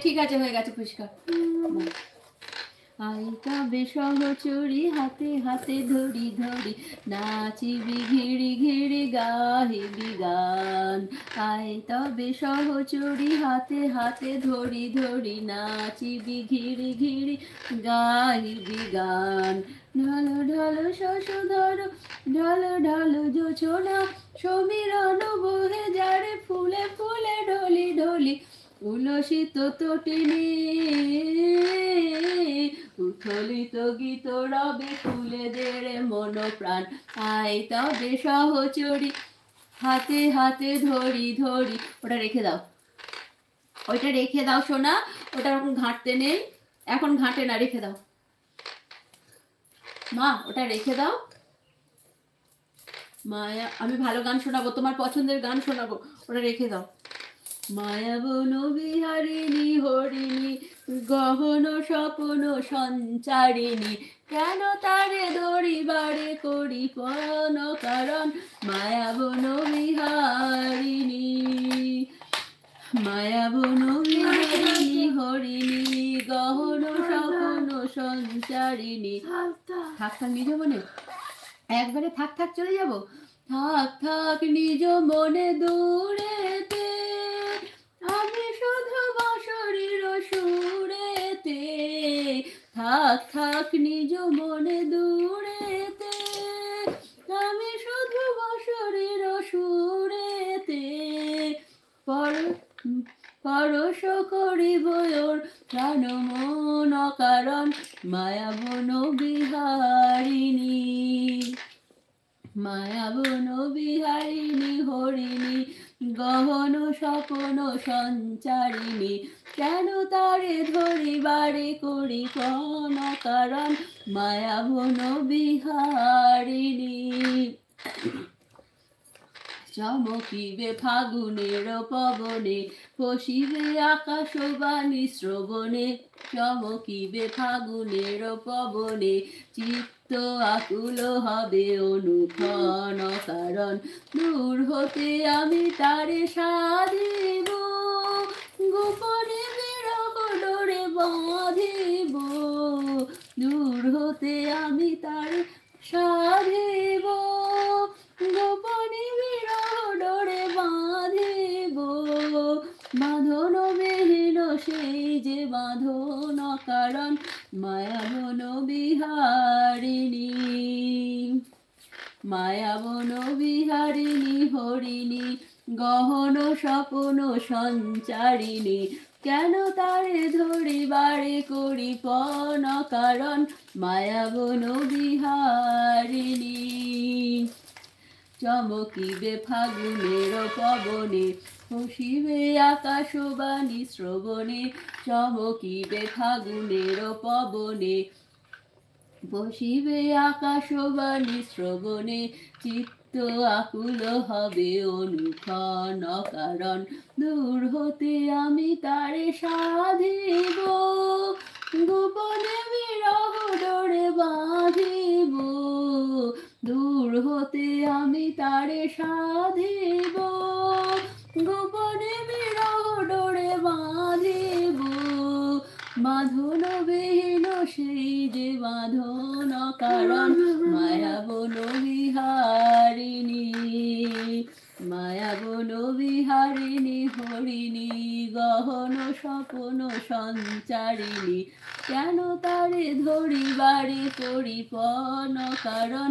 ঠিক আছে হয়ে গেছে পরিষ্কার। আই তবে সহচরি হাতে হাতে ধরি ধরি নাচিবি ঘিরি ঘিরি গাহিবি গান। আই তবে সহচরি হাতে হাতে ধরি ধরি নাচিবি ঘিরি ঘিরি গাহিবি গান। ঢালো ঢালো শশধর ঢালো ঢালো জোছনা সমীরণ বহে যারে ফুলে ফুলে ঢলি ঢলি উলসিত তটিনী উথলিত গীত রবে ফুলে দেরে মন প্রাণ। আই তবে সহচরি হাতে হাতে ধরি ধরি। ওটা রেখে দাও, ওইটা রেখে দাও সোনা, ওটা এখন ঘাঁটতে নেই, এখন ঘাঁটে না, রেখে দাও মা, ওটা রেখে দাও। মায়া আমি ভালো গান শোনাবো, তোমার পছন্দের গান শোনাবো, ওটা রেখে দাও। মায়া বন বিহারিণী হরিণী গহন স্বপন সঞ্চারিণী কেন তারে ধরিবারে করি পন কারণ। মায়া বন বিহারিণী মায়া বন বিহারিণী হরিণী গহন স্বপন সঞ্চারিণী। থাক থাক নিজ মনে, একবারে থাক থাক চলে যাব। থাক থাক নিজ মনে দূরেতে আমি শুধু বাঁশরীর সুরেতে। থাক থাক নিজ মনে দূরেতে আমি শুধু বাঁশরীর সুরেতে। পরশ করিব ওর প্রাণ মন কারণ। মায়া বন বিহারিণী মায়া বন বিহারিণী হরিণী গহন স্বপন সঞ্চারিণী কেন তারে ধরিবারে করি কোন কারণ। মায়া বন বিহারিণী। চমকিবে ফাগুনের পবনে ফসিবে আকাশবাণী শ্রবণে। চমকিবে ফাগুনের পবনে চিত্ত আকুল হবে অনুক্ষণ কারণ। দূর হতে আমি তারে সাধিব গোপনে বিরহ ডোরে বাঁধিব। দূর হতে আমি তারে সাধিব গোপনে বিরহ ডোরে বাঁধিব। বাঁধন বিহীন সেই যে বাঁধন কারণ। মায়া বন বিহারিণী মায়া বন বিহারিণী হরিণী গহন স্বপন সঞ্চারিণী কেন তারে ধরিবারে করি পন কারণ। মায়া বন বিহারিণী। চমকিবে ফাগুনের পবনে ফসিবে আকাশবাণী শ্রবণে। চমকিবে ফাগুনের পবনে ফসিবে আকাশবাণী শ্রবণে চিত্ত আকুল হবে অনুক্ষণ কারণ। দূর হতে আমি তারে সাধিব গোপনে বিরহ ডোরে বাঁধিব। দূর হতে আমি তারে সাধিব গোপনে বিরহ ডোরে বাঁধিব। বাঁধন বিহীন সেই যে বাঁধন কারণ। মায়া বন বিহারিণী মায়া বন বিহারিণী হরিণী গহন স্বপন সঞ্চারিণী কেন তারে ধরিবারে করি পন কারণ।